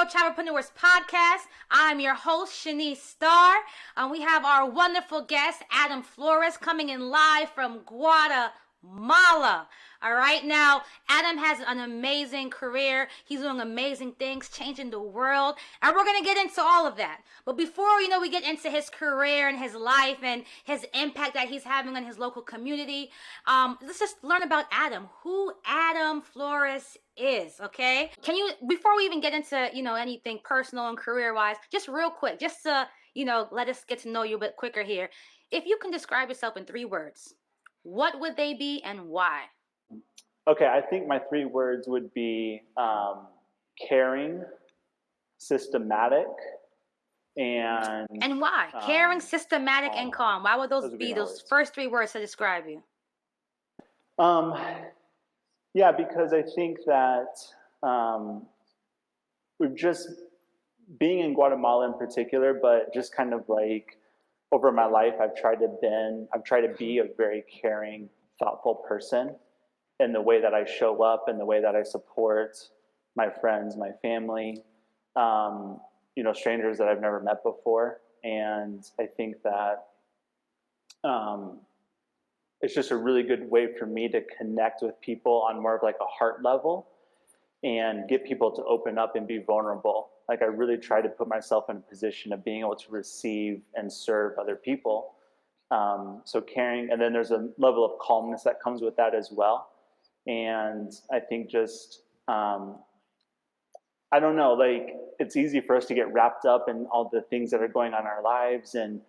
Travelpreneurs podcast. I'm your host, Shani Star. We have our wonderful guest, Adam Flores, coming in live from Guatemala. All right, now, Adam has an amazing career. He's doing amazing things, changing the world, and we're going to get into all of that. But before, we get into his career and his life and his impact that he's having on his local community, let's just learn about Adam, who Adam Flores is, okay? Can you, before we even get into, anything personal and career-wise, just real quick, just to, let us get to know you a bit quicker here. If you can describe yourself in 3 words, what would they be and why? Okay, I think my 3 words would be caring, systematic, and... And why? Caring, systematic, and calm. Why would those be those first 3 words to describe you? Yeah, because I think that we've just, being in Guatemala in particular, but just kind of like over my life, I've tried to be a very caring, thoughtful person in the way that I show up, in the way that I support my friends, my family, strangers that I've never met before. And I think that it's just a really good way for me to connect with people on more of like a heart level and get people to open up and be vulnerable. Like I really try to put myself in a position of being able to receive and serve other people. So caring, and then there's a level of calmness that comes with that as well. And I think just, I don't know, like it's easy for us to get wrapped up in all the things that are going on in our lives and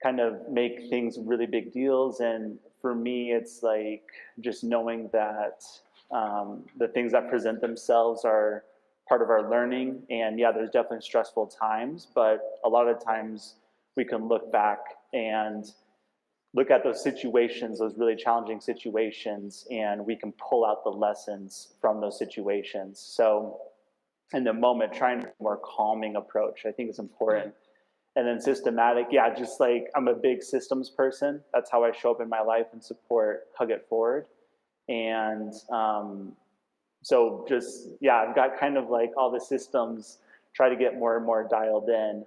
kind of make things really big deals. And for me, it's like just knowing that the things that present themselves are part of our learning. And yeah, there's definitely stressful times, but a lot of times we can look back and look at those situations, those really challenging situations, and we can pull out the lessons from those situations. So in the moment, trying a more calming approach, I think is important. And then systematic, yeah, just like I'm a big systems person. That's how I show up in my life and support Hug It Forward. And so just, yeah, I've got kind of like all the systems, try to get more and more dialed in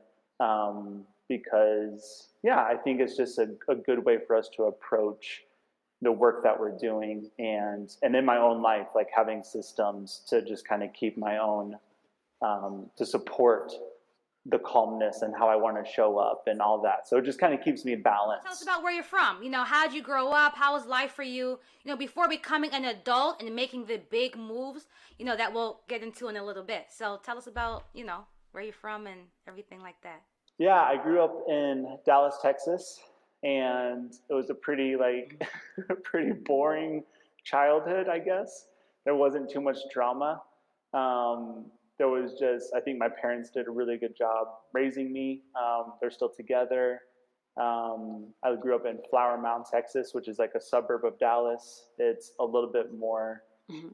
because, yeah, I think it's just a good way for us to approach the work that we're doing. And in my own life, like having systems to just kind of keep my own, to support the calmness and how I want to show up and all that. So it just kind of keeps me balanced. Tell us about where you're from. How did you grow up? How was life for you? Before becoming an adult and making the big moves, that we'll get into in a little bit. So tell us about, where you're from and everything like that. Yeah, I grew up in Dallas, Texas, and it was a pretty pretty boring childhood, I guess. There wasn't too much drama. There was just, I think my parents did a really good job raising me. They're still together. I grew up in Flower Mound, Texas, which is like a suburb of Dallas. It's a little bit more,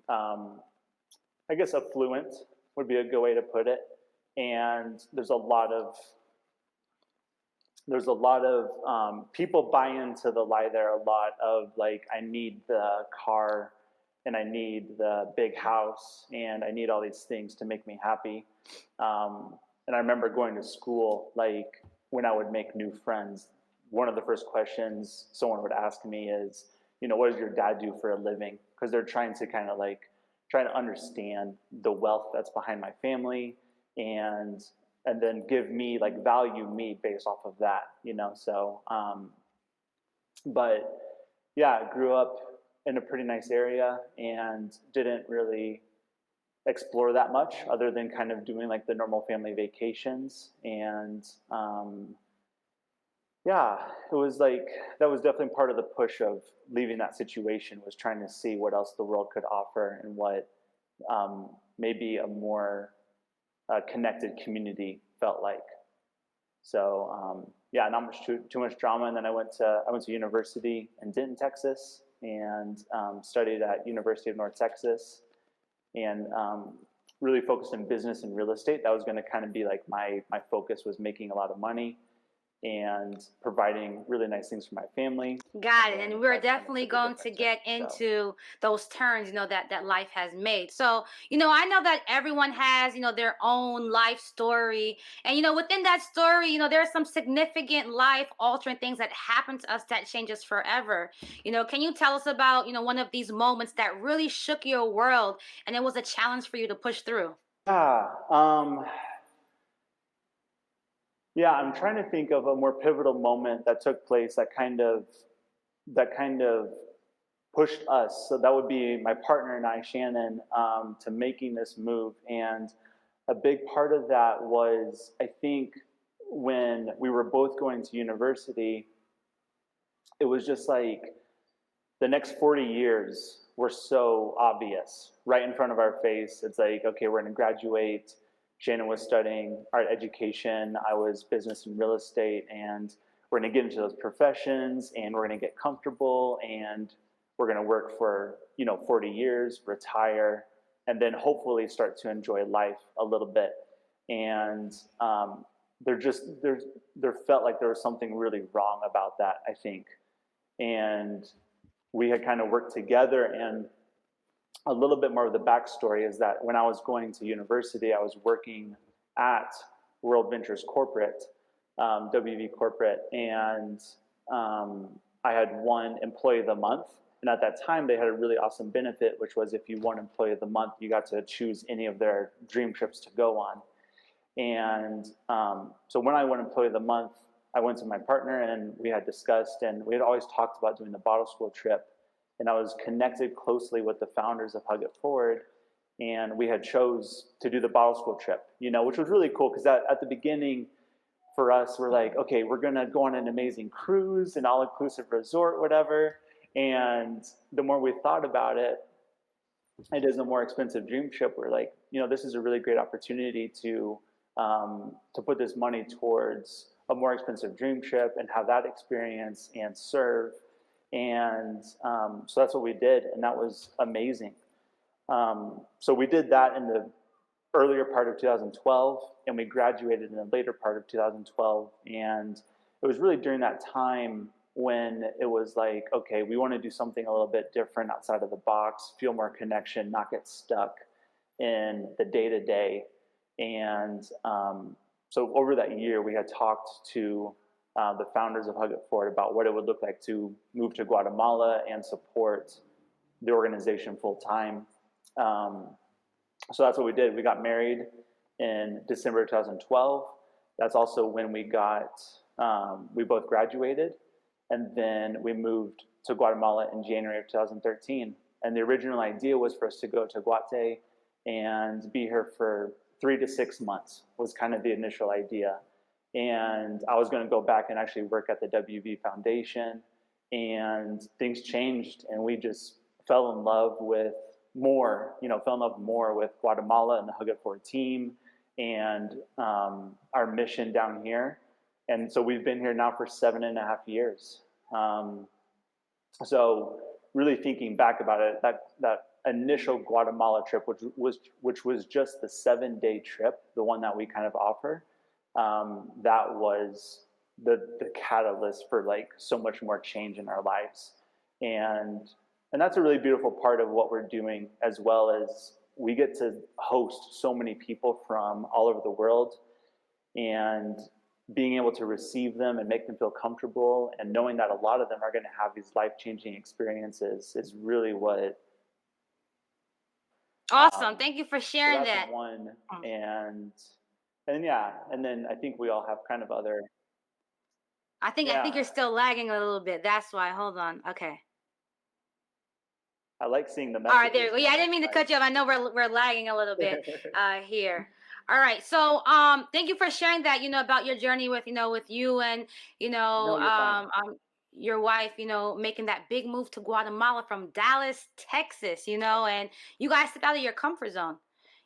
I guess, affluent would be a good way to put it. And there's a lot of people buy into the lie there a lot of like, I need the car and I need the big house and I need all these things to make me happy. And I remember going to school, like when I would make new friends, one of the first questions someone would ask me is, what does your dad do for a living? Because they're trying to kind of like, try to understand the wealth that's behind my family and then give me, like value me based off of that, so, but yeah, I grew up in a pretty nice area and didn't really explore that much other than kind of doing like the normal family vacations. And yeah, it was like, that was definitely part of the push of leaving that situation, was trying to see what else the world could offer and what maybe a more connected community felt like. So yeah, not much too much drama. And then I went to university in Denton, Texas, and studied at University of North Texas, and really focused in business and real estate. That was going to kind of be like my focus, was making a lot of money. and providing really nice things for my family. Got it. And And we're that's kind of definitely took a going to different turn. get So into those turns, that life has made. So, I know that everyone has, their own life story. And, within that story, there are some significant life altering things that happen to us that change us forever. Can you tell us about, one of these moments that really shook your world and it was a challenge for you to push through? yeah, yeah, I'm trying to think of a more pivotal moment that took place that kind of pushed us. So that would be my partner and I, Shannon, to making this move. And a big part of that was, I think, when we were both going to university, it was just like the next 40 years were so obvious right in front of our face. It's like, okay, we're going to graduate. Shannon was studying art education. I was business and real estate. And we're going to get into those professions and we're going to get comfortable and we're going to work for 40 years, retire, and then hopefully start to enjoy life a little bit. And there felt like there was something really wrong about that, I think. And we had kind of worked together. And a little bit more of the backstory is that when I was going to university, I was working at World Ventures Corporate, WV Corporate, and I had won Employee of the Month. And at that time, they had a really awesome benefit, which was if you won Employee of the Month, you got to choose any of their dream trips to go on. And so when I won Employee of the Month, I went to my partner and we had discussed, and we had always talked about doing the bottle school trip. And I was connected closely with the founders of Hug It Forward, and we had chose to do the bottle school trip, which was really cool because at the beginning for us, we're like, okay, we're gonna go on an amazing cruise, an all-inclusive resort, whatever. And the more we thought about it, it is a more expensive dream trip. We're like, this is a really great opportunity to put this money towards a more expensive dream trip and have that experience and serve. And so that's what we did, and that was amazing. So we did that in the earlier part of 2012, and we graduated in the later part of 2012. And it was really during that time when it was like, okay, we want to do something a little bit different outside of the box, feel more connection, not get stuck in the day-to-day. And so over that year, we had talked to the founders of Hug It Forward about what it would look like to move to Guatemala and support the organization full time. So that's what we did. We got married in December 2012. That's also when we both graduated, and then we moved to Guatemala in January of 2013. And the original idea was for us to go to Guate and be here for 3 to 6 months was kind of the initial idea. And I was going to go back and actually work at the WV Foundation, and things changed, and we just fell in love with more with Guatemala and the Hug It Forward team and our mission down here. And so we've been here now for 7.5 years. So really thinking back about it, that initial Guatemala trip, which was just the 7-day trip, the one that we kind of offer, that was the catalyst for like so much more change in our lives. And that's a really beautiful part of what we're doing, as well as we get to host so many people from all over the world, and being able to receive them and make them feel comfortable, and knowing that a lot of them are going to have these life-changing experiences is really what. Awesome. Thank you for So sharing that's that. one, and then I think we all have kind of other. I think Yeah, you're still lagging a little bit. That's why. Hold on. Okay. I like seeing the All right, there messages you go. Yeah, I now. didn't mean to cut you off. I know we're lagging a little bit here. All right. So thank you for sharing that, about your journey with, with you and, No, you're fine. your wife, making that big move to Guatemala from Dallas, Texas, and you guys step out of your comfort zone.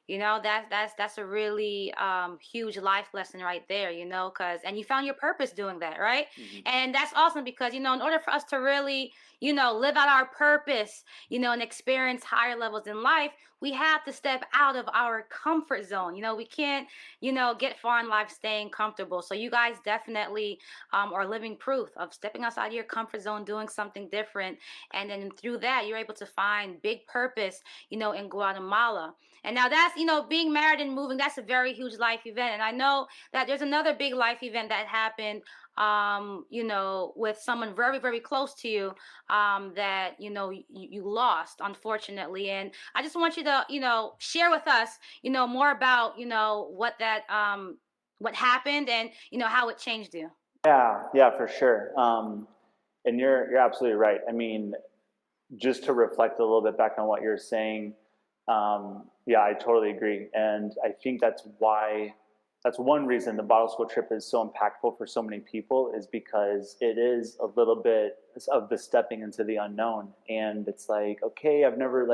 That's a really huge life lesson right there, and you found your purpose doing that, right? Mm-hmm. And that's awesome because, in order for us to really, live out our purpose, and experience higher levels in life, we have to step out of our comfort zone. We can't, get far in life staying comfortable. So you guys definitely are living proof of stepping outside of your comfort zone, doing something different. And then through that, you're able to find big purpose, in Guatemala. And now that's, being married and moving, that's a very huge life event. And I know that there's another big life event that happened, with someone very, very close to you, that, you lost, unfortunately. And I just want you to, share with us, more about, what happened and, how it changed you. Yeah, for sure. And you're absolutely right. I mean, just to reflect a little bit back on what you're saying, yeah, I totally agree. And I think that's one reason the bottle school trip is so impactful for so many people, is because it is a little bit of the stepping into the unknown. And it's like, okay, I've never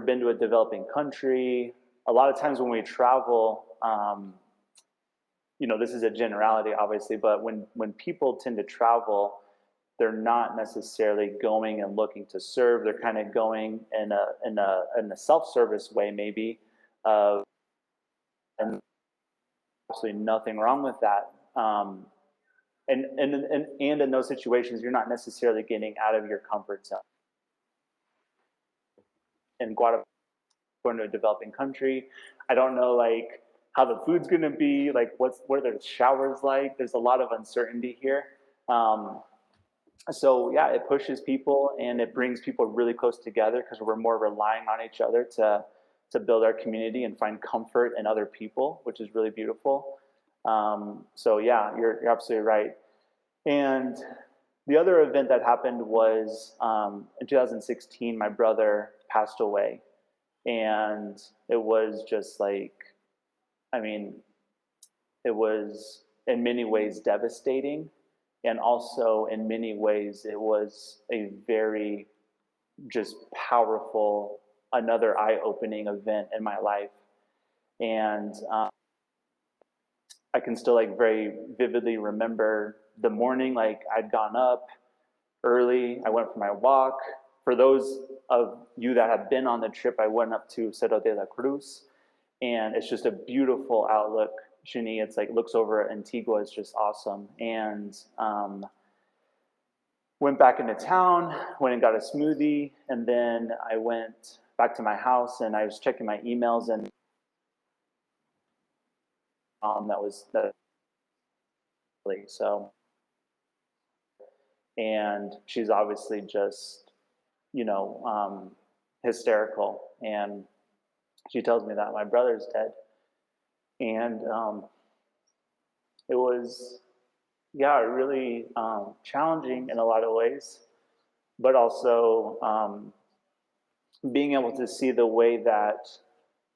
been to a developing country. A lot of times when we travel, this is a generality, obviously, but when people tend to travel, they're not necessarily going and looking to serve. They're kind of going in a self-service way, maybe, and absolutely nothing wrong with that. And in those situations, you're not necessarily getting out of your comfort zone. In Guatemala, going to a developing country, I don't know how the food's going to be, what are the showers like. There's a lot of uncertainty here. So yeah, it pushes people and it brings people really close together, because we're more relying on each other to build our community and find comfort in other people, which is really beautiful. So yeah, you're absolutely right. And the other event that happened was in 2016, my brother passed away, and it was just it was in many ways devastating. And also in many ways, it was a very just powerful, another eye-opening event in my life. And I can still very vividly remember the morning. I'd gone up early. I went for my walk. For those of you that have been on the trip, I went up to Cerro de la Cruz, and it's just a beautiful outlook. Shani, it's looks over Antigua. It's just awesome. And went back into town, went and got a smoothie, and then I went back to my house and I was checking my emails, and so, and she's obviously just hysterical, and she tells me that my brother's dead. And it was, yeah, really challenging in a lot of ways, but also being able to see the way that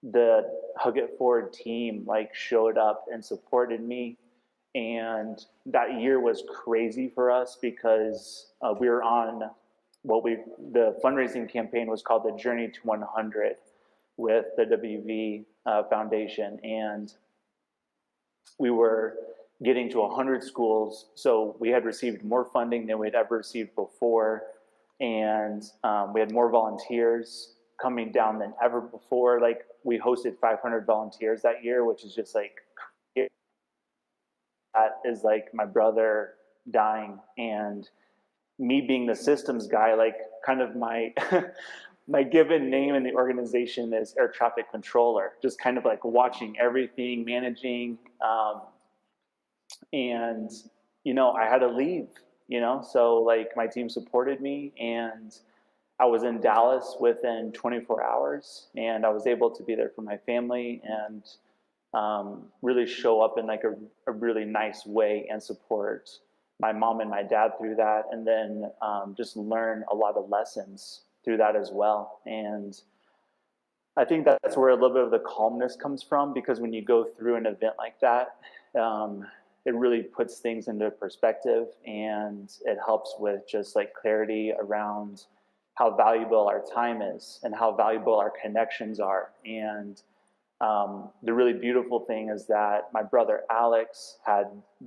the Hug It Forward team showed up and supported me. And that year was crazy for us, because we were on the fundraising campaign was called the Journey to 100 with the WV Foundation, and we were getting to 100 schools. So we had received more funding than we'd ever received before, and we had more volunteers coming down than ever before. We hosted 500 volunteers that year, which is just that is my brother dying, and me being the systems guy, kind of my my given name in the organization is air traffic controller, just kind of watching everything, managing, and I had to leave, so my team supported me, and I was in Dallas within 24 hours, and I was able to be there for my family and really show up in a really nice way and support my mom and my dad through that, and then just learn a lot of lessons through that as well. And I think that's where a little bit of the calmness comes from, because when you go through an event like that, it really puts things into perspective, and it helps with just clarity around how valuable our time is and how valuable our connections are. And the really beautiful thing is that my brother Alex had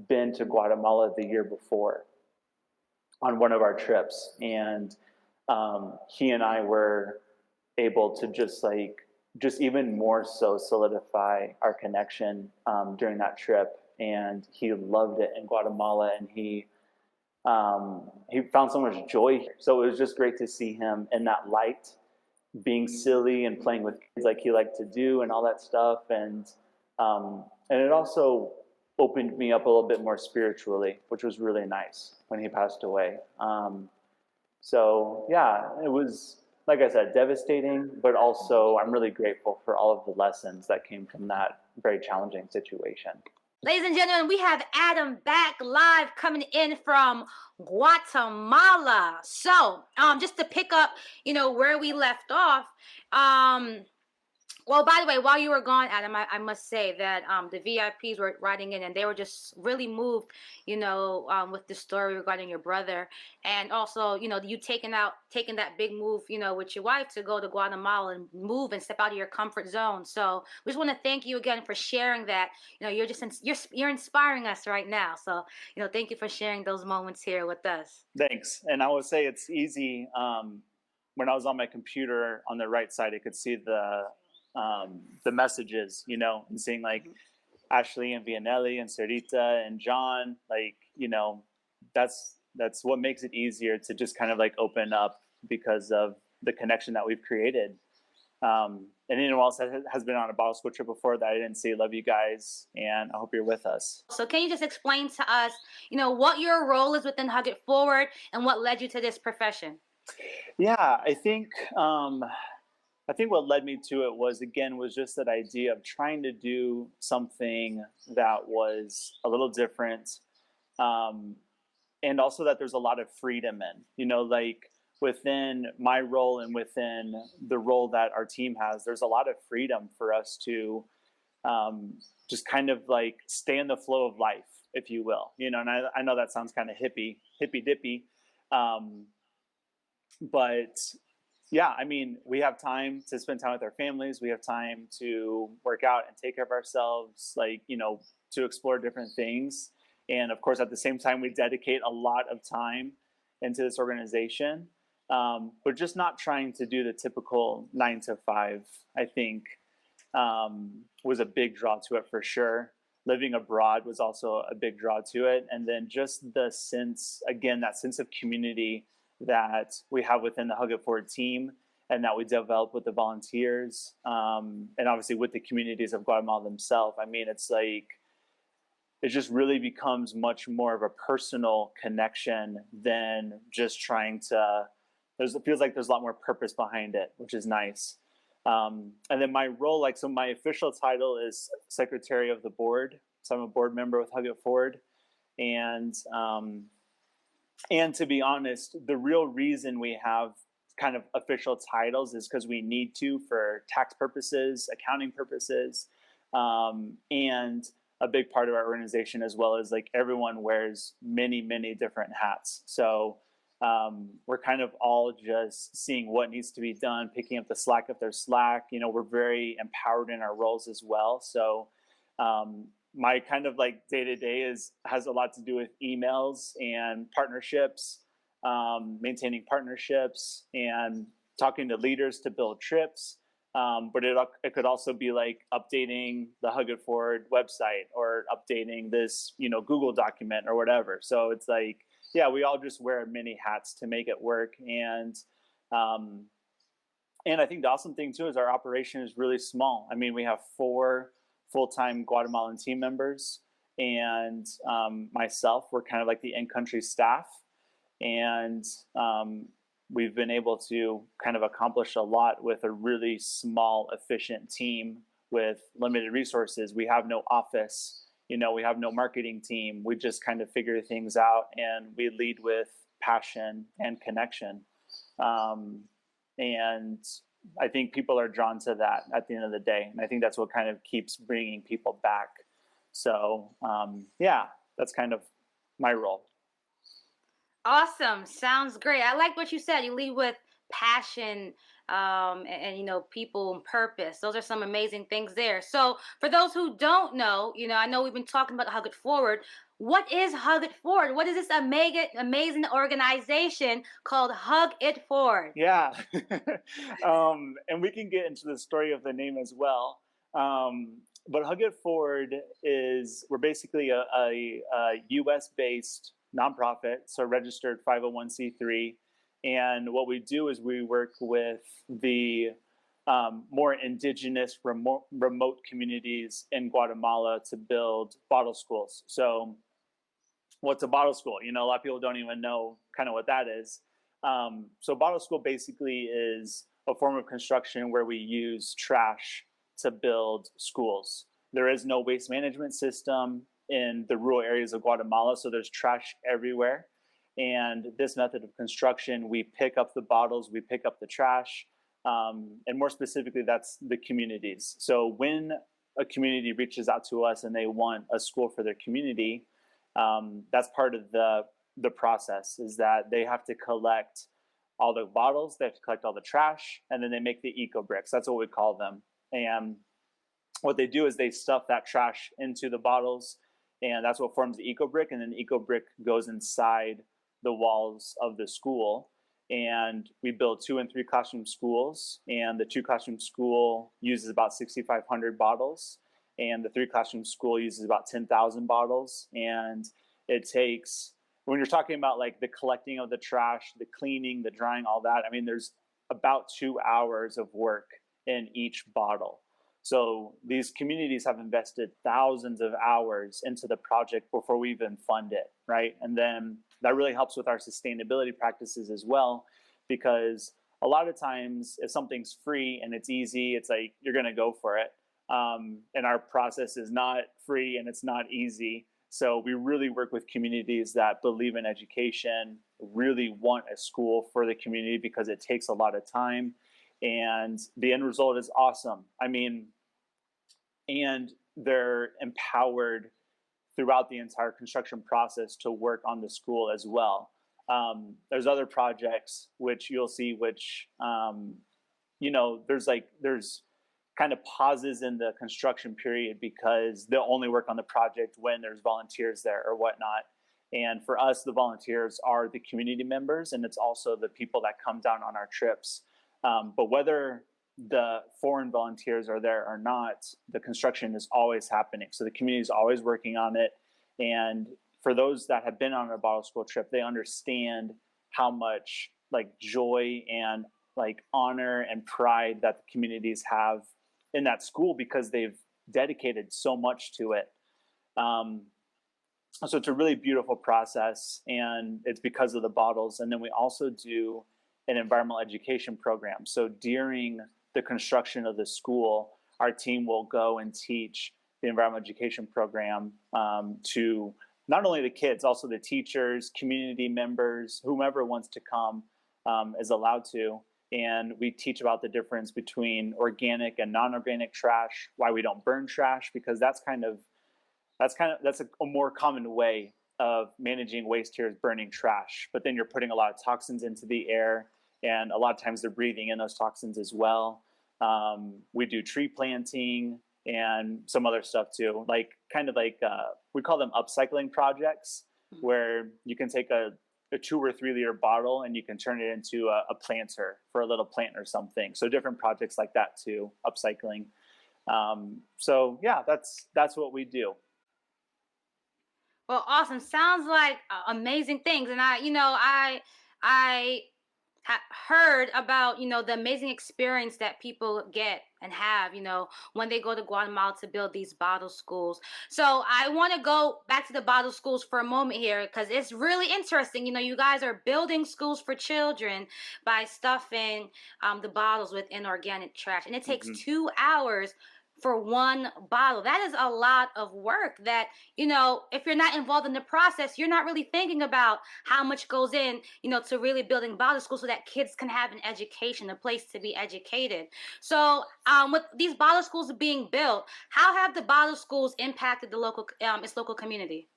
been to Guatemala the year before, on one of our trips, and he and I were able to just even more so solidify our connection during that trip. And he loved it in Guatemala, and he found so much joy here. So it was just great to see him in that light, being silly and playing with kids like he liked to do and all that stuff. And it also opened me up a little bit more spiritually, which was really nice when he passed away. So yeah, it was, like I said, devastating, but also I'm really grateful for all of the lessons that came from that very challenging situation. Ladies and gentlemen, we have Adam back live coming in from Guatemala. So, just to pick up, where we left off, well, by the way, while you were gone, Adam, I must say that the VIPs were writing in, and they were just really moved, with the story regarding your brother, and also, you taking that big move, with your wife to go to Guatemala and move and step out of your comfort zone. So we just want to thank you again for sharing that. You're just you're inspiring us right now. So thank you for sharing those moments here with us. Thanks. And I would say it's easy. When I was on my computer on the right side, I could see the messages, and seeing like Ashley and Vianelli and Sarita and John, that's what makes it easier to just kind of like open up because of the connection that we've created. And anyone else that has been on a bottle switcher before that I didn't see, love you guys, and I hope you're with us. So can you just explain to us, what your role is within Hug It Forward and what led you to this profession? Yeah, I think what led me to it was just that idea of trying to do something that was a little different, and also that there's a lot of freedom in, like within my role and within the role that our team has, there's a lot of freedom for us to just kind of like stay in the flow of life, if you will, and I know that sounds kind of hippy dippy, but yeah, I mean, we have time to spend time with our families. We have time to work out and take care of ourselves, to explore different things. And of course, at the same time, we dedicate a lot of time into this organization. But just not trying to do the typical 9 to 5, I think, was a big draw to it for sure. Living abroad was also a big draw to it. And then just the sense, again, that sense of community that we have within the Hug It Forward team and that we develop with the volunteers, and obviously with the communities of Guatemala themselves. I mean, it's like, it just really becomes much more of a personal connection than just trying to, it feels like there's a lot more purpose behind it, which is nice. And then my role, so my official title is Secretary of the Board. So I'm a board member with Hug It Forward. And to be honest, the real reason we have kind of official titles is because we need to for tax purposes, accounting purposes, and a big part of our organization, as well as like everyone wears many, many different hats. So we're kind of all just seeing what needs to be done, picking up the slack if there's slack. We're very empowered in our roles as well. So my kind of like day-to-day has a lot to do with emails and partnerships, maintaining partnerships and talking to leaders to build trips. But it could also be like updating the Hug It Forward website or updating this, Google document or whatever. So it's like, yeah, we all just wear many hats to make it work. And I think the awesome thing too is our operation is really small. I mean, we have 4 full-time Guatemalan team members, and myself, we're kind of like the in-country staff. And we've been able to kind of accomplish a lot with a really small, efficient team with limited resources. We have no office, we have no marketing team. We just kind of figure things out, and we lead with passion and connection. And I think people are drawn to that at the end of the day. And I think that's what kind of keeps bringing people back. So, yeah, that's kind of my role. Awesome. Sounds great. I like what you said. You lead with passion and people and purpose. Those are some amazing things there. So for those who don't know, I know we've been talking about Hug It Forward. What is Hug It Forward? What is this amazing organization called Hug It Forward? Yeah. And we can get into the story of the name as well. But Hug It Forward we're basically a US based nonprofit, so registered 501c3. And what we do is we work with the more indigenous remote communities in Guatemala to build bottle schools. So what's a bottle school? A lot of people don't even know kind of what that is. So bottle school basically is a form of construction where we use trash to build schools. There is no waste management system in the rural areas of Guatemala, so there's trash everywhere. And this method of construction, we pick up the bottles, we pick up the trash, and more specifically, that's the communities. So when a community reaches out to us and they want a school for their community, that's part of the process, is that they have to collect all the bottles, they have to collect all the trash, and then they make the eco bricks. That's what we call them. And what they do is they stuff that trash into the bottles, and that's what forms the eco brick. And then the eco brick goes inside the walls of the school. And we build 2 and 3 classroom schools, and the 2 classroom school uses about 6,500 bottles, and the 3 classroom school uses about 10,000 bottles. And it takes, when you're talking about like the collecting of the trash, the cleaning, the drying, all that, I mean, there's about 2 hours of work in each bottle. So these communities have invested thousands of hours into the project before we even fund it, right? And then that really helps with our sustainability practices as well, because a lot of times if something's free and it's easy, it's like you're going to go for it. And our process is not free and it's not easy. So we really work with communities that believe in education, really want a school for the community because it takes a lot of time. And the end result is awesome. I mean, and they're empowered throughout the entire construction process to work on the school as well. There's other projects which you'll see, which, there's kind of pauses in the construction period because they'll only work on the project when there's volunteers there or whatnot. And for us, the volunteers are the community members, and it's also the people that come down on our trips. But whether the foreign volunteers are there or not, the construction is always happening. So the community is always working on it. And for those that have been on a bottle school trip, they understand how much like joy and like honor and pride that the communities have in that school because they've dedicated so much to it. So it's a really beautiful process, and it's because of the bottles. And then we also do an environmental education program. So during the construction of the school, our team will go and teach the environmental education program to not only the kids, also the teachers, community members, whomever wants to come is allowed to. And we teach about the difference between organic and non-organic trash, why we don't burn trash, because that's a more common way of managing waste here is burning trash. But then you're putting a lot of toxins into the air, and a lot of times they're breathing in those toxins as well. We do tree planting and some other stuff too, we call them upcycling projects, where you can take a 2 or 3 liter bottle and you can turn it into a planter for a little plant or something. So different projects like that too, upcycling. So yeah, that's what we do. Well, awesome. Sounds like amazing things. And I heard about, the amazing experience that people get and have, when they go to Guatemala to build these bottle schools. So I want to go back to the bottle schools for a moment here, because it's really interesting. You guys are building schools for children by stuffing the bottles with inorganic trash. And it takes 2 hours for one bottle. That is a lot of work that, if you're not involved in the process, you're not really thinking about how much goes in, to really building bottle schools so that kids can have an education, a place to be educated. So with these bottle schools being built, how have the bottle schools impacted the its local community?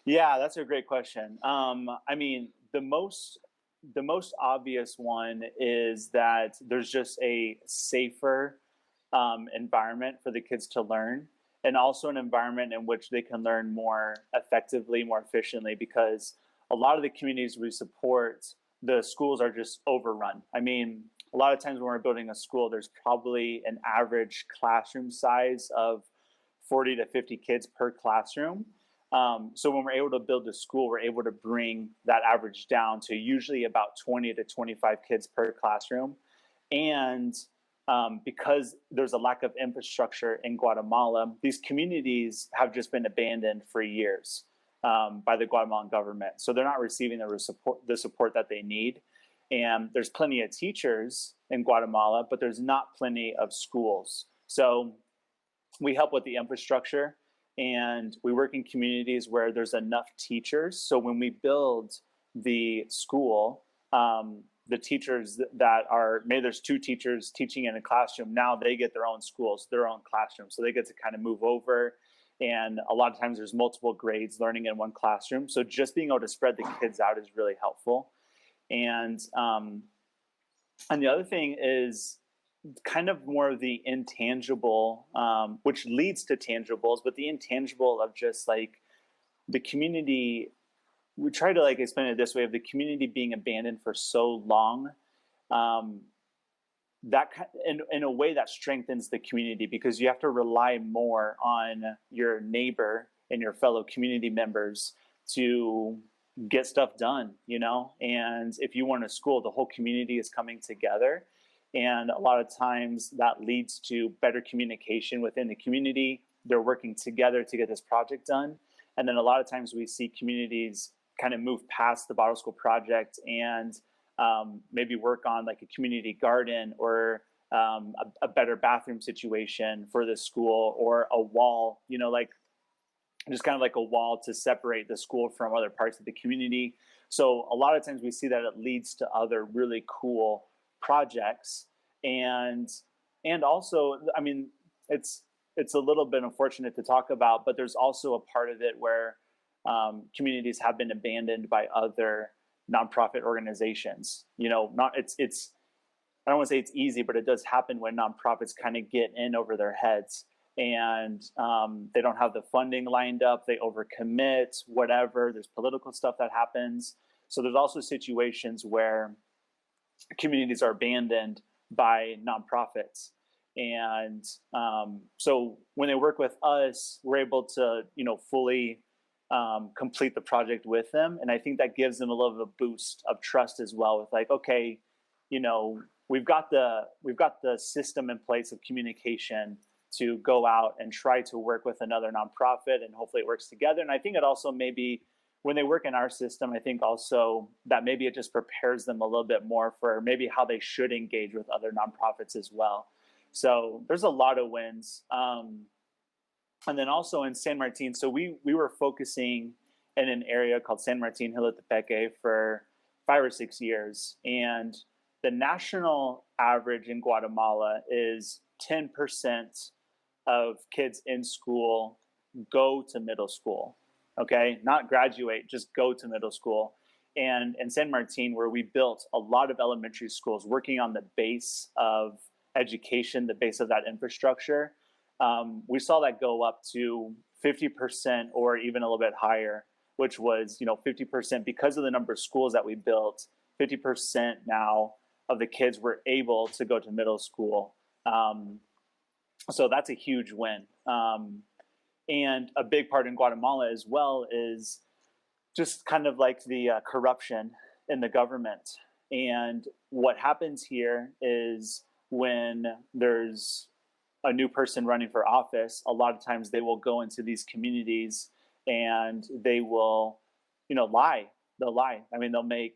Yeah, that's a great question. I mean, the most the most obvious one is that there's just a safer environment for the kids to learn, and also an environment in which they can learn more effectively, more efficiently, because a lot of the communities we support, the schools are just overrun. I mean, a lot of times when we're building a school, there's probably an average classroom size of 40 to 50 kids per classroom. So when we're able to build a school, we're able to bring that average down to usually about 20 to 25 kids per classroom. And because there's a lack of infrastructure in Guatemala, these communities have just been abandoned for years by the Guatemalan government. So they're not receiving the support that they need. And there's plenty of teachers in Guatemala, but there's not plenty of schools. So we help with the infrastructure, and we work in communities where there's enough teachers. So when we build the school, the teachers that are, maybe there's 2 teachers teaching in a classroom, now they get their own schools, their own classroom. So they get to kind of move over. And a lot of times there's multiple grades learning in one classroom. So just being able to spread the kids out is really helpful. And the other thing is kind of more of the intangible, which leads to tangibles, but the intangible of just like the community. We try to like explain it this way: of the community being abandoned for so long, that in a way that strengthens the community, because you have to rely more on your neighbor and your fellow community members to get stuff done, you know? And if you want a school, the whole community is coming together. And a lot of times that leads to better communication within the community. They're working together to get this project done. And then a lot of times we see communities kind of move past the bottle school project and maybe work on like a community garden or a better bathroom situation for the school, or a wall, you know, like just kind of like a wall to separate the school from other parts of the community. So a lot of times we see that it leads to other really cool projects. And also, I mean, it's a little bit unfortunate to talk about, but there's also a part of it where communities have been abandoned by other nonprofit organizations. You know, it's I don't want to say it's easy, but it does happen when nonprofits kind of get in over their heads, and they don't have the funding lined up, they overcommit, whatever. There's political stuff that happens. So there's also situations where communities are abandoned by nonprofits. And so when they work with us, we're able to, you know, fully complete the project with them. And I think that gives them a little bit of a boost of trust as well, with like, okay, you know, we've got the system in place of communication to go out and try to work with another nonprofit, and hopefully it works together. And I think it also maybe when they work in our system, I think also that maybe it just prepares them a little bit more for maybe how they should engage with other nonprofits as well. So there's a lot of wins. And then also in San Martin, so we were focusing in an area called San Martin Jilotepeque for 5 or 6 years. And the national average in Guatemala is 10% of kids in school go to middle school. Okay, not graduate, just go to middle school. And in San Martin, where we built a lot of elementary schools, working on the base of education, the base of that infrastructure, we saw that go up to 50% or even a little bit higher, which was, you know, 50% because of the number of schools that we built. 50% now of the kids were able to go to middle school. So that's a huge win. And a big part in Guatemala as well is just kind of like the corruption in the government. And what happens here is when there's a new person running for office, a lot of times they will go into these communities and they will, you know, lie. They'll lie. I mean, they'll make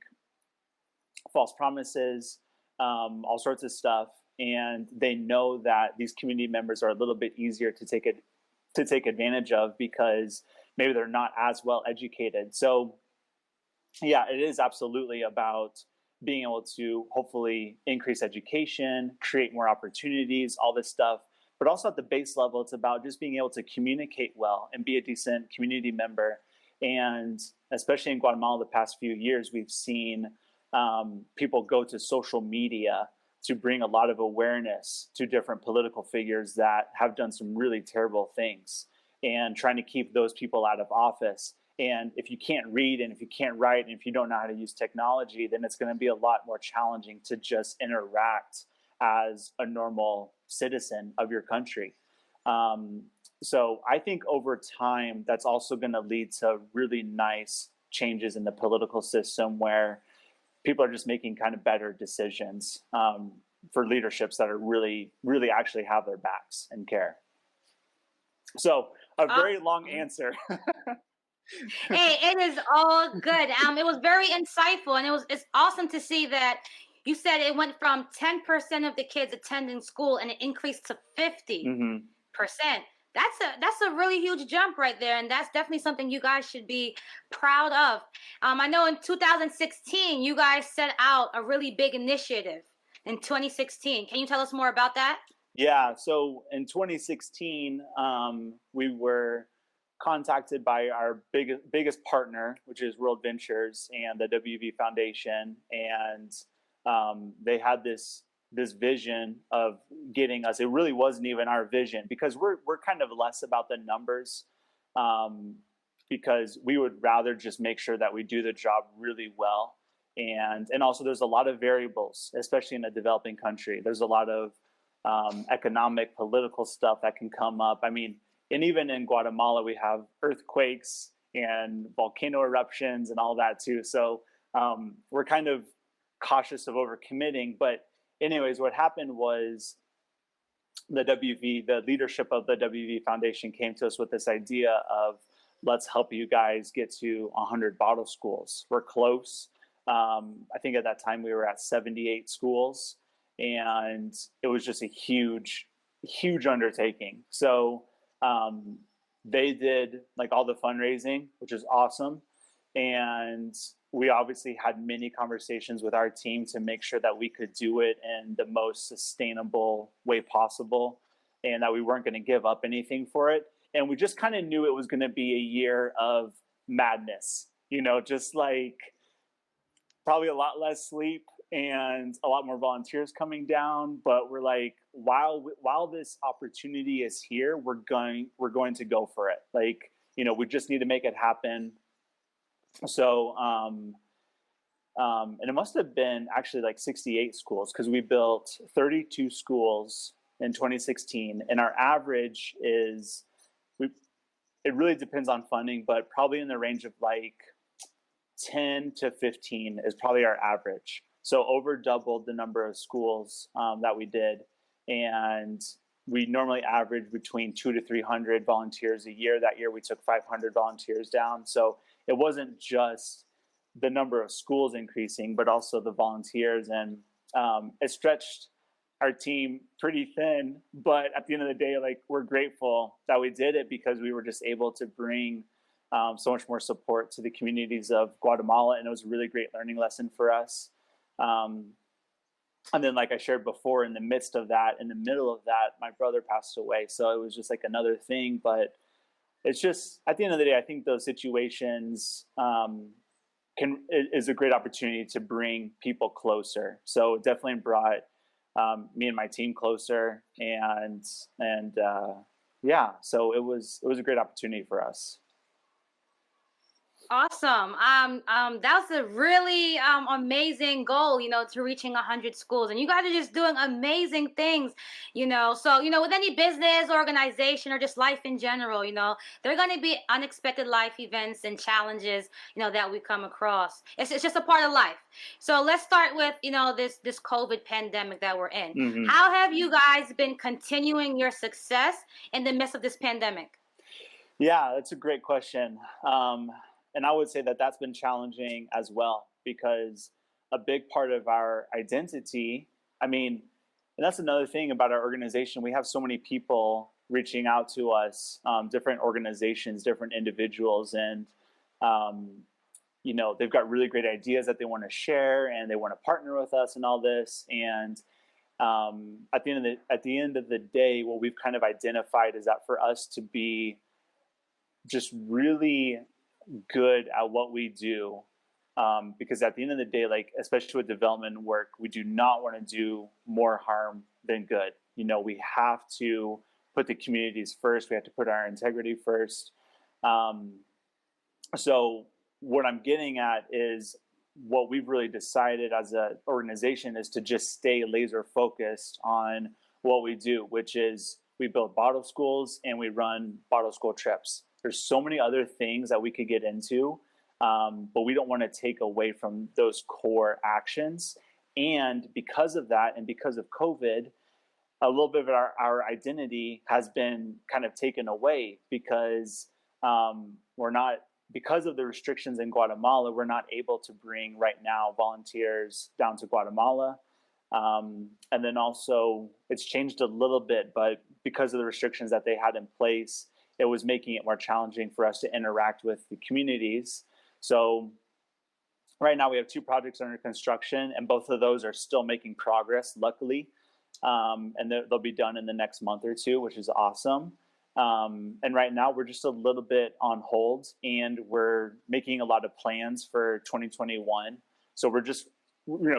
false promises, all sorts of stuff. And they know that these community members are a little bit easier to take advantage of because maybe they're not as well educated. So yeah, it is absolutely about being able to hopefully increase education, create more opportunities, all this stuff. But also at the base level, it's about just being able to communicate well and be a decent community member. And especially in Guatemala, the past few years, we've seen people go to social media to bring a lot of awareness to different political figures that have done some really terrible things, and trying to keep those people out of office. And if you can't read and if you can't write and if you don't know how to use technology, then it's going to be a lot more challenging to just interact as a normal citizen of your country. So I think over time, that's also going to lead to really nice changes in the political system where people are just making kind of better decisions for leaderships that are really, really actually have their backs and care. So a very long answer. Hey, it is all good. It was very insightful, and it's awesome to see that you said it went from 10% of the kids attending school and it increased to 50%. That's a really huge jump right there, and that's definitely something you guys should be proud of. I know in 2016 you guys set out a really big initiative. In 2016, can you tell us more about that? Yeah, so in 2016, we were contacted by our biggest partner, which is World Ventures and the WV Foundation, and they had this vision of getting us. It really wasn't even our vision, because we're kind of less about the numbers, because we would rather just make sure that we do the job really well, and also there's a lot of variables, especially in a developing country. There's a lot of economic, political stuff that can come up. I mean, and even in Guatemala, we have earthquakes and volcano eruptions and all that too. So we're kind of cautious of overcommitting. But anyways, what happened was the leadership of the WV Foundation came to us with this idea of, let's help you guys get to 100 bottle schools. We're close. I think at that time we were at 78 schools, and it was just a huge, huge undertaking. So they did like all the fundraising, which is awesome. And we obviously had many conversations with our team to make sure that we could do it in the most sustainable way possible, and that we weren't going to give up anything for it. And we just kind of knew it was going to be a year of madness, just like probably a lot less sleep and a lot more volunteers coming down. But we're like, while this opportunity is here, we're going to go for it. Like, we just need to make it happen. So, and it must have been actually like 68 schools, because we built 32 schools in 2016, and our average is, it really depends on funding, but probably in the range of like 10 to 15 is probably our average. So over doubled the number of schools that we did. And we normally average between 200 to 300 volunteers a year. That year we took 500 volunteers down. So it wasn't just the number of schools increasing, but also the volunteers. And it stretched our team pretty thin. But at the end of the day, like, we're grateful that we did it, because we were just able to bring so much more support to the communities of Guatemala. And it was a really great learning lesson for us. And then, like I shared before, in the midst of that, in the middle of that, my brother passed away. So it was just like another thing. But it's just, at the end of the day, I think those situations is a great opportunity to bring people closer. So it definitely brought me and my team closer, and yeah, so it was a great opportunity for us. Awesome. That was a really amazing goal, to reaching 100 schools. And you guys are just doing amazing things, So, with any business, organization, or just life in general, there are going to be unexpected life events and challenges, that we come across. It's just a part of life. So let's start with, this COVID pandemic that we're in. Mm-hmm. How have you guys been continuing your success in the midst of this pandemic? Yeah, that's a great question. And I would say that that's been challenging as well, because a big part of our identity, and that's another thing about our organization. We have so many people reaching out to us, different organizations, different individuals, and, they've got really great ideas that they want to share, and they want to partner with us and all this. And at the end of the day, what we've kind of identified is that for us to be just really good at what we do, because at the end of the day, like, especially with development work, we do not want to do more harm than good. We have to put the communities first. We have to put our integrity first. So what I'm getting at is what we've really decided as an organization is to just stay laser focused on what we do, which is we build bottle schools and we run bottle school trips. There's so many other things that we could get into, but we don't want to take away from those core actions. And because of that, and because of COVID, a little bit of our identity has been kind of taken away because because of the restrictions in Guatemala, we're not able to bring right now volunteers down to Guatemala. And then also it's changed a little bit, but because of the restrictions that they had in place, it was making it more challenging for us to interact with the communities. So right now we have 2 projects under construction, and both of those are still making progress, luckily. And they'll be done in the next month or 2, which is awesome. And right now we're just a little bit on hold, and we're making a lot of plans for 2021. So we're just,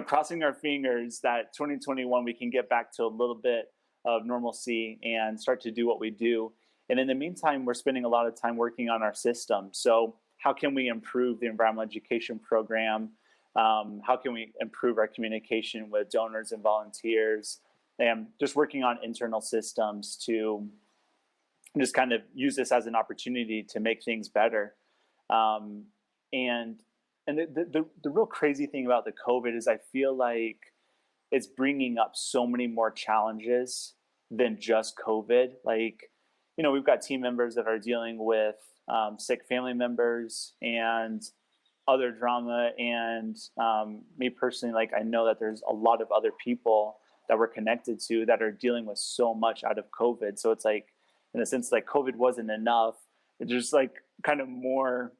crossing our fingers that 2021 we can get back to a little bit of normalcy and start to do what we do. And in the meantime, we're spending a lot of time working on our system. So how can we improve the environmental education program? How can we improve our communication with donors and volunteers? And just working on internal systems to just kind of use this as an opportunity to make things better. And the real crazy thing about the COVID is I feel like it's bringing up so many more challenges than just COVID. Like, we've got team members that are dealing with sick family members and other drama. And me personally, like, I know that there's a lot of other people that we're connected to that are dealing with so much out of COVID. So it's like, in a sense, like COVID wasn't enough. It's just like kind of more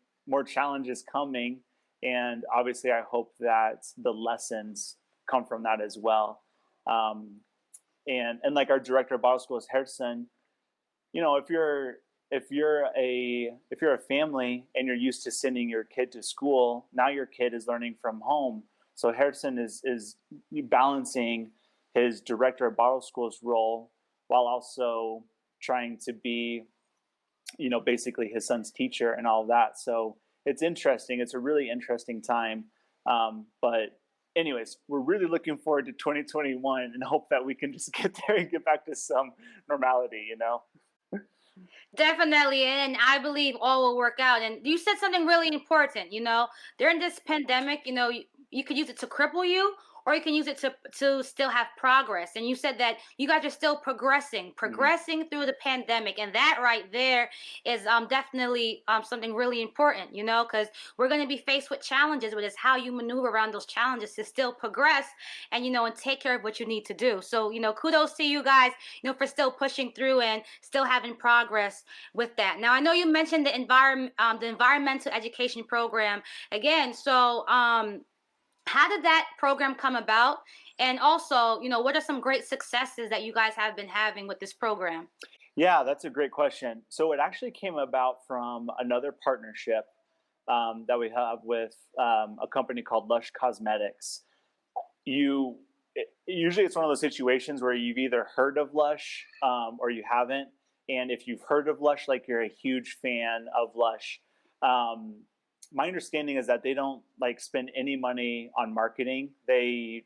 challenges coming. And obviously I hope that the lessons come from that as well. And like our director of bottle schools, Harrison, if you're a family and you're used to sending your kid to school, now your kid is learning from home. So Harrison is balancing his director of bottle schools role while also trying to be, basically his son's teacher and all of that. So it's interesting. It's a really interesting time. But anyways, we're really looking forward to 2021 and hope that we can just get there and get back to some normality, Definitely, and I believe all will work out. And you said something really important. During this pandemic, you could use it to cripple you, or you can use it to still have progress. And you said that you guys are still progressing through the pandemic, and that right there is definitely something really important. Because we're going to be faced with challenges, but it's how you maneuver around those challenges to still progress and and take care of what you need to do. So kudos to you guys, for still pushing through and still having progress with that. Now I know you mentioned the environmental education program again. So how did that program come about? And also, what are some great successes that you guys have been having with this program? Yeah, that's a great question. So it actually came about from another partnership that we have with a company called Lush Cosmetics. Usually it's one of those situations where you've either heard of Lush or you haven't. And if you've heard of Lush, like you're a huge fan of Lush. My understanding is that they don't spend any money on marketing. They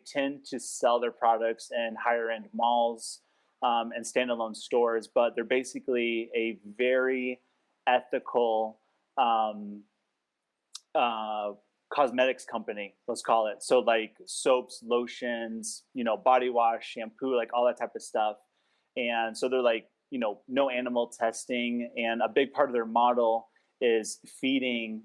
tend to sell their products in higher end malls and standalone stores, but they're basically a very ethical cosmetics company, let's call it. So like soaps, lotions, body wash, shampoo, like all that type of stuff. And so they're like, no animal testing. And a big part of their model is feeding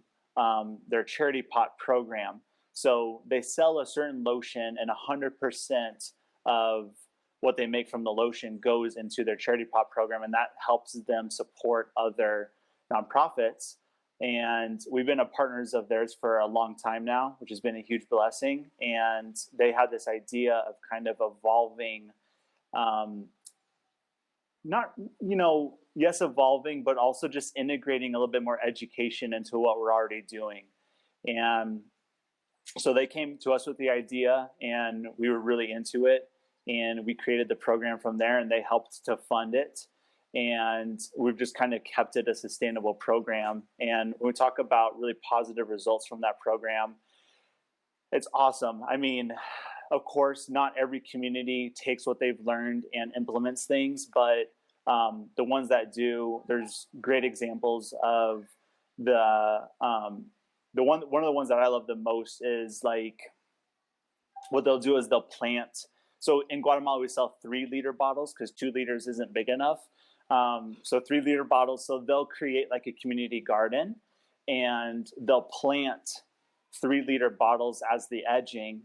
their charity pot program. So they sell a certain lotion, and 100% of what they make from the lotion goes into their charity pot program, and that helps them support other nonprofits. And we've been partners of theirs for a long time now, which has been a huge blessing. And they had this idea of kind of evolving, evolving, but also just integrating a little bit more education into what we're already doing. And so they came to us with the idea, and we were really into it, and we created the program from there, and they helped to fund it. And we've just kind of kept it a sustainable program. And when we talk about really positive results from that program, it's awesome. I mean, of course, not every community takes what they've learned and implements things, but the ones that do, there's great examples of one of the ones that I love the most is like what they'll do is they'll plant. So in Guatemala, we sell 3-liter bottles because 2 liters isn't big enough. So 3-liter bottles. So they'll create like a community garden, and they'll plant 3-liter bottles as the edging.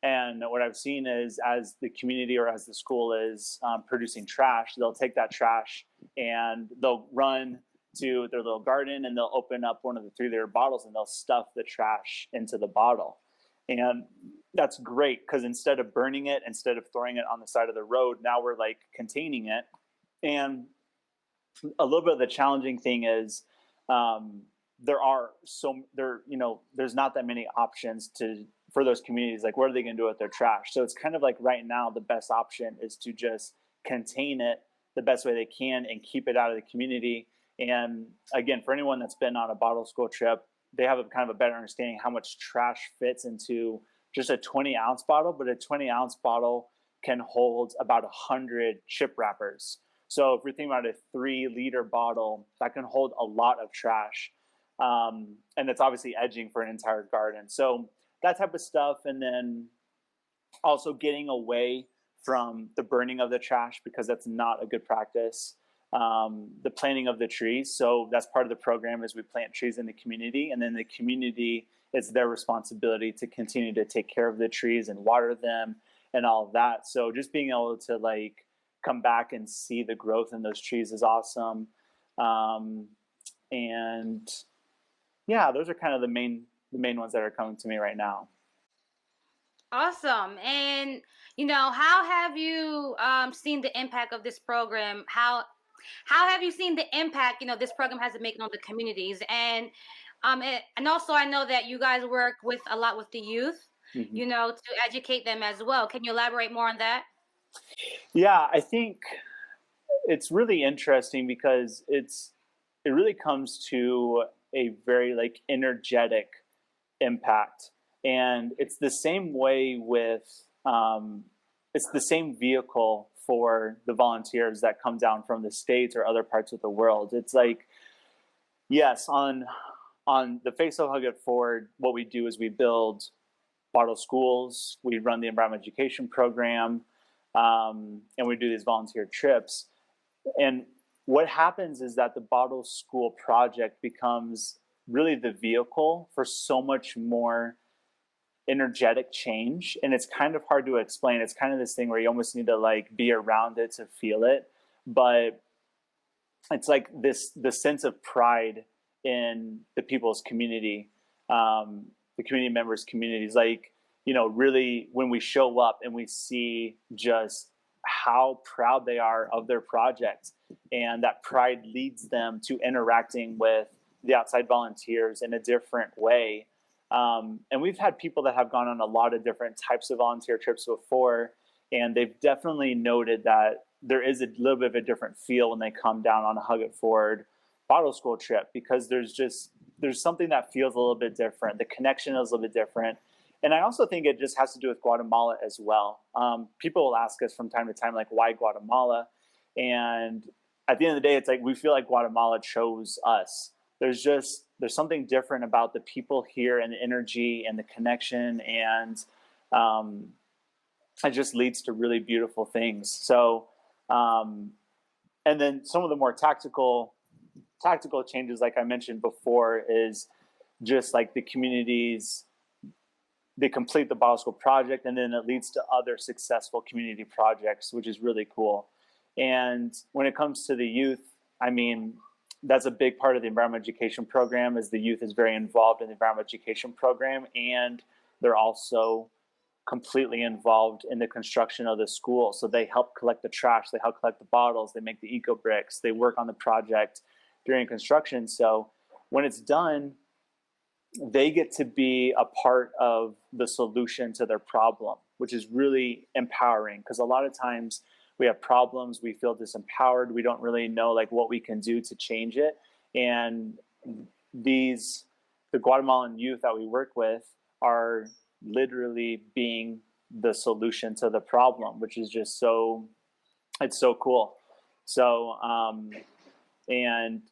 And what I've seen is as the community or as the school is producing trash, they'll take that trash and they'll run to their little garden, and they'll open up one of the 3-liter bottles and they'll stuff the trash into the bottle. And that's great because instead of burning it, instead of throwing it on the side of the road, now we're like containing it. And a little bit of the challenging thing is there's not that many options for those communities. Like, what are they going to do with their trash? So it's kind of like right now, the best option is to just contain it the best way they can and keep it out of the community. And again, for anyone that's been on a bottle school trip, they have a kind of a better understanding how much trash fits into just a 20-ounce bottle, but a 20-ounce bottle can hold about 100 chip wrappers. So if you're thinking about a 3-liter bottle, that can hold a lot of trash. And it's obviously edging for an entire garden. So that type of stuff. And then also getting away from the burning of the trash, because that's not a good practice. The planting of the trees. So that's part of the program is we plant trees in the community, and then the community, it's their responsibility to continue to take care of the trees and water them and all of that. So just being able to like come back and see the growth in those trees is awesome. And yeah, those are kind of the main ones that are coming to me right now. Awesome. And, how have you seen the impact of this program? How have you seen the impact, this program has been making on the communities? And also I know that you guys work a lot with the youth, Mm-hmm. to educate them as well. Can you elaborate more on that? Yeah, I think it's really interesting because it really comes to a very like energetic impact. And it's the same way with, it's the same vehicle for the volunteers that come down from the States or other parts of the world. It's like, yes, on the face of Hug It Forward, what we do is we build bottle schools, we run the environmental education program, and we do these volunteer trips. And what happens is that the bottle school project becomes really the vehicle for so much more energetic change, and it's kind of hard to explain. It's kind of this thing where you almost need to like be around it to feel it, but it's like the sense of pride in the people's community, the community members' communities. Like, really when we show up and we see just how proud they are of their project, and that pride leads them to interacting with the outside volunteers in a different way. And we've had people that have gone on a lot of different types of volunteer trips before, and they've definitely noted that there is a little bit of a different feel when they come down on a Hug It Forward bottle school trip, because there's something that feels a little bit different. The connection is a little bit different. And I also think it just has to do with Guatemala as well. People will ask us from time to time, like, why Guatemala? And at the end of the day, it's like, we feel like Guatemala chose us. There's something different about the people here and the energy and the connection, and it just leads to really beautiful things. So, and then some of the more tactical changes, like I mentioned before, is just like the communities, they complete the bottle school project, and then it leads to other successful community projects, which is really cool. And when it comes to the youth, I mean, that's a big part of the environmental education program, is the youth is very involved in the environmental education program, and they're also completely involved in the construction of the school. So they help collect the trash, they help collect the bottles, they make the eco bricks, they work on the project during construction. So when it's done, they get to be a part of the solution to their problem, which is really empowering, because a lot of times we have problems, we feel disempowered, we don't really know like what we can do to change it. And the Guatemalan youth that we work with are literally being the solution to the problem, which is just it's so cool. So, and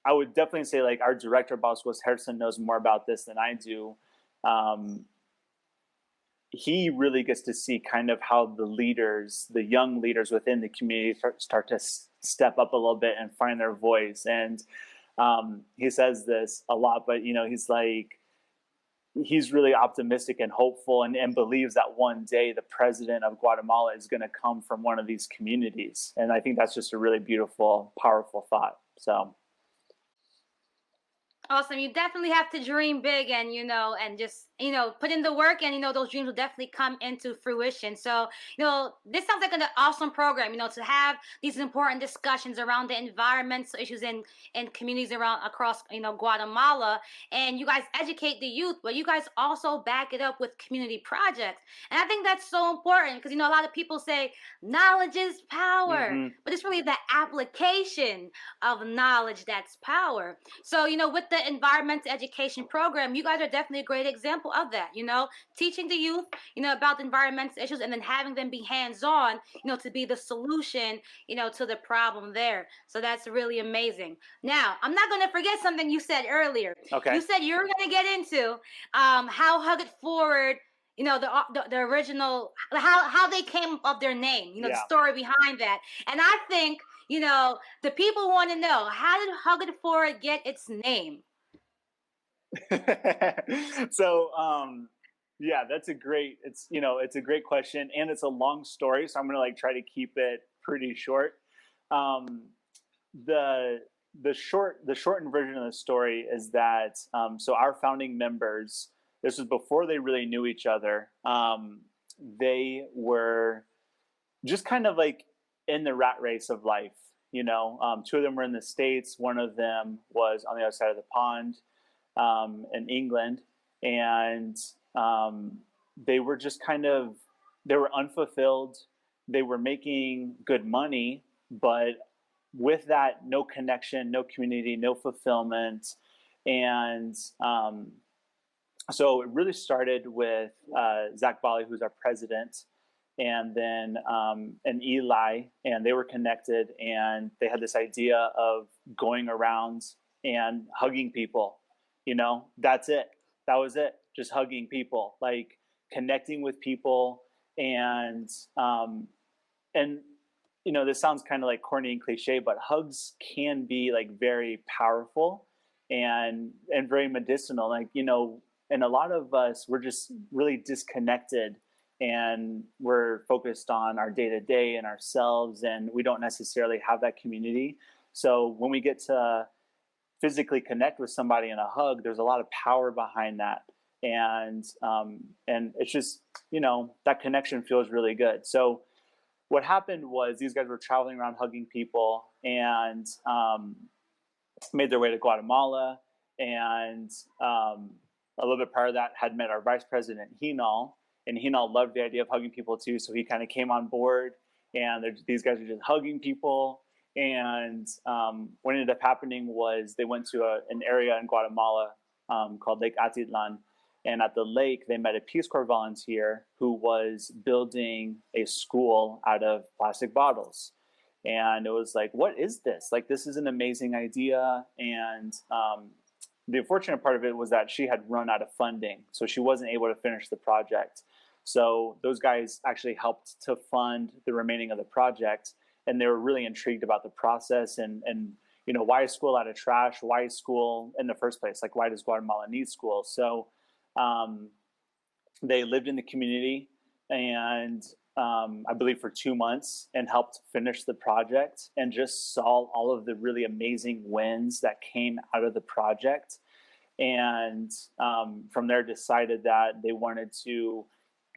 I would definitely say like our director, Bosco Herson, knows more about this than I do. He really gets to see kind of how the young leaders within the community start to step up a little bit and find their voice. And he says this a lot, but he's really optimistic and hopeful, and believes that one day the president of Guatemala is going to come from one of these communities. And I think that's just a really beautiful, powerful thought. So. Awesome. You definitely have to dream big and, and just, put in the work, and, those dreams will definitely come into fruition. So, this sounds like an awesome program, to have these important discussions around the environmental issues in communities across, Guatemala. And you guys educate the youth, but you guys also back it up with community projects. And I think that's so important because, a lot of people say knowledge is power, Mm-hmm. but it's really the application of knowledge that's power. So, with the environmental education program, you guys are definitely a great example of that, teaching the youth, about the environmental issues, and then having them be hands-on, to be the solution, to the problem there. So that's really amazing. Now, I'm not going to forget something you said earlier. Okay. You said you're going to get into how Hug It Forward, the original, how they came up their name, the story behind that. And I think, the people want to know, how did Hug It Forward get its name? So, yeah, it's a great question, and it's a long story, so I'm going to try to keep it pretty short. The shortened version of the story is that, so our founding members, this was before they really knew each other. They were just kind of like in the rat race of life, two of them were in the States. One of them was on the other side of the pond, in England. And they were just they were unfulfilled. They were making good money, but with that, no connection, no community, no fulfillment. And so it really started with Zach Bali, who's our president, and then and Eli, and they were connected, and they had this idea of going around and hugging people. That's it. That was it. Just hugging people, like connecting with people. And this sounds kind of like corny and cliche, but hugs can be like very powerful and very medicinal. And a lot of us, we're just really disconnected, and we're focused on our day to day and ourselves, and we don't necessarily have that community. So when we get to physically connect with somebody in a hug, there's a lot of power behind that. And it's just, that connection feels really good. So what happened was these guys were traveling around hugging people, and made their way to Guatemala. And a little bit prior to that, had met our vice president, Hinal, and Hinal loved the idea of hugging people too. So he kind of came on board, and these guys are just hugging people. And what ended up happening was they went to an area in Guatemala called Lake Atitlan. And at the lake, they met a Peace Corps volunteer who was building a school out of plastic bottles. And it was like, what is this? Like, this is an amazing idea. And the unfortunate part of it was that she had run out of funding, so she wasn't able to finish the project. So those guys actually helped to fund the remaining of the project. And they were really intrigued about the process and why is school out of trash? Why is school in the first place? Like, why does Guatemala need school? So they lived in the community, and I believe for 2 months, and helped finish the project, and just saw all of the really amazing wins that came out of the project. And from there decided that they wanted to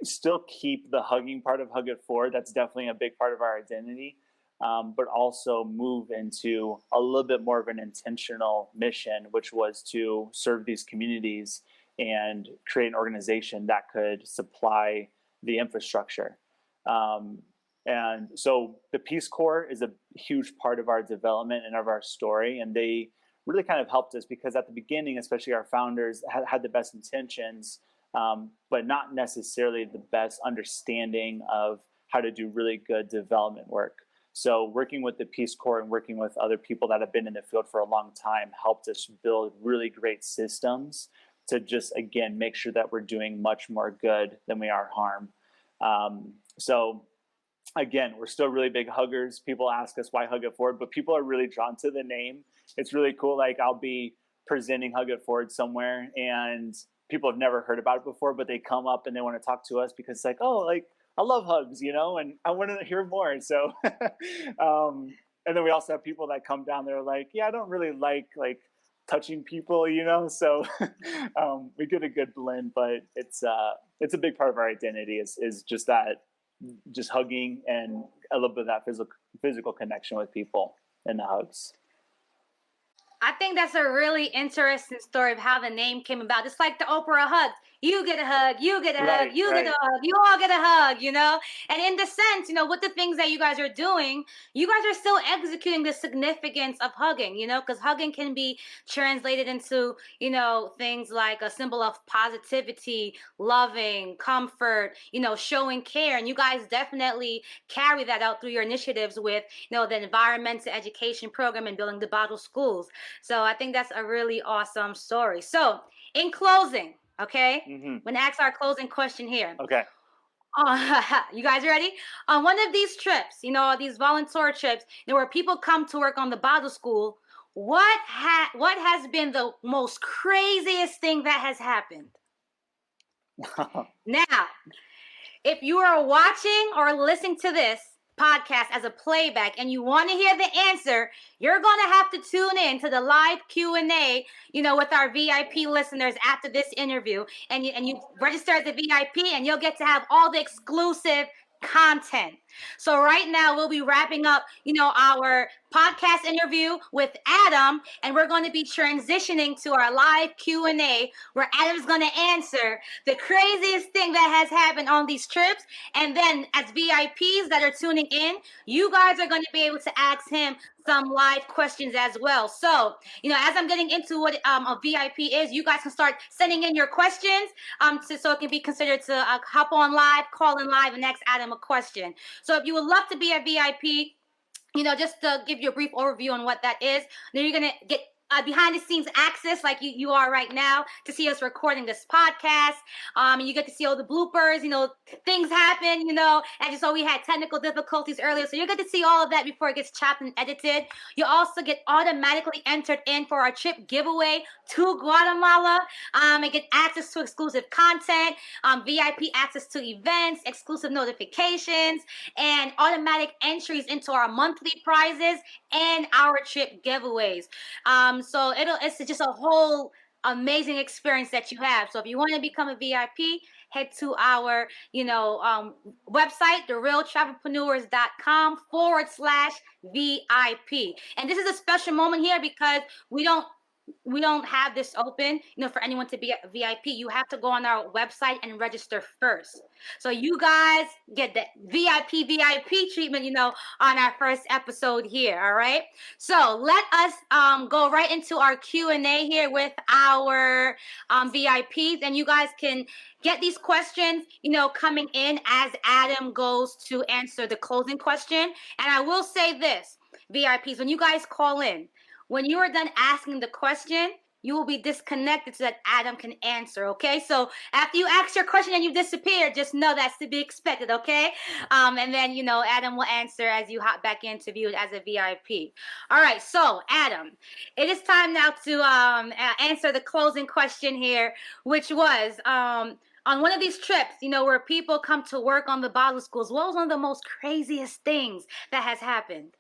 still keep the hugging part of Hug It Forward. That's definitely a big part of our identity. but also move into a little bit more of an intentional mission, which was to serve these communities and create an organization that could supply the infrastructure. And so the Peace Corps is a huge part of our development and of our story. And they really kind of helped us because at the beginning, especially our founders had the best intentions, but not necessarily the best understanding of how to do really good development work. So working with the Peace Corps and working with other people that have been in the field for a long time helped us build really great systems to just, again, make sure that we're doing much more good than we are harm. So again, we're still really big huggers. People ask us why Hug It Forward, but people are really drawn to the name. It's really cool. Like I'll be presenting Hug It Forward somewhere and people have never heard about it before, but they come up and they want to talk to us because it's like, oh, like I love hugs, you know, and I want to hear more. So, and then we also have people that come down there like, yeah, I don't really like touching people, you know, so we get a good blend, but it's a big part of our identity is just that, just hugging and a little bit of that physical connection with people in the hugs. I think that's a really interesting story of how the name came about. It's like the Oprah hugs. You get a hug, you get a hug, you get a hug, you all get a hug, you know? And in the sense, you know, with the things that you guys are doing, you guys are still executing the significance of hugging, you know, because hugging can be translated into, you know, things like a symbol of positivity, loving, comfort, you know, showing care. And you guys definitely carry that out through your initiatives with, you know, the environmental education program and building the model schools. So I think that's a really awesome story. So in closing, okay, I'm going to ask our closing question here. Okay. You guys ready? On one of these trips, you know, these volunteer trips, you know, where people come to work on the Bible school, what has been the most craziest thing that has happened? Now, if you are watching or listening to this podcast as a playback and you want to hear the answer, you're going to have to tune in to the live Q&A, you know, with our VIP listeners after this interview, and you register as a VIP and you'll get to have all the exclusive content. So right now we'll be wrapping up, you know, our podcast interview with Adam, and we're going to be transitioning to our live Q&A where Adam's going to answer the craziest thing that has happened on these trips. And then as VIPs that are tuning in, you guys are going to be able to ask him some live questions as well. So, you know, as I'm getting into what a VIP is, you guys can start sending in your questions so it can be considered to hop on live, call in live, and ask Adam a question. So if you would love to be a VIP, you know, just to give you a brief overview on what that is, then you're going to get behind the scenes access like you are right now to see us recording this podcast. And you get to see all the bloopers, you know, things happen, you know, and just so we had technical difficulties earlier. So you get to see all of that before it gets chopped and edited. You also get automatically entered in for our trip giveaway to Guatemala, and get access to exclusive content, VIP access to events, exclusive notifications, and automatic entries into our monthly prizes and our trip giveaways. So it's just a whole amazing experience that you have. So if you want to become a VIP, head to our, you know, website, therealtravelpreneurs.com/VIP. And this is a special moment here because we don't have this open, you know, for anyone to be a VIP. You have to go on our website and register first. So you guys get the VIP treatment, you know, on our first episode here. All right. So let us go right into our Q&A here with our VIPs, and you guys can get these questions, you know, coming in as Adam goes to answer the closing question. And I will say this, VIPs, when you guys call in, when you are done asking the question, you will be disconnected so that Adam can answer, okay? So after you ask your question and you disappear, just know that's to be expected, okay? And then, you know, Adam will answer as you hop back into view as a VIP. All right, so Adam, it is time now to answer the closing question here, which was, on one of these trips, you know, where people come to work on the Bible schools, what was one of the most craziest things that has happened?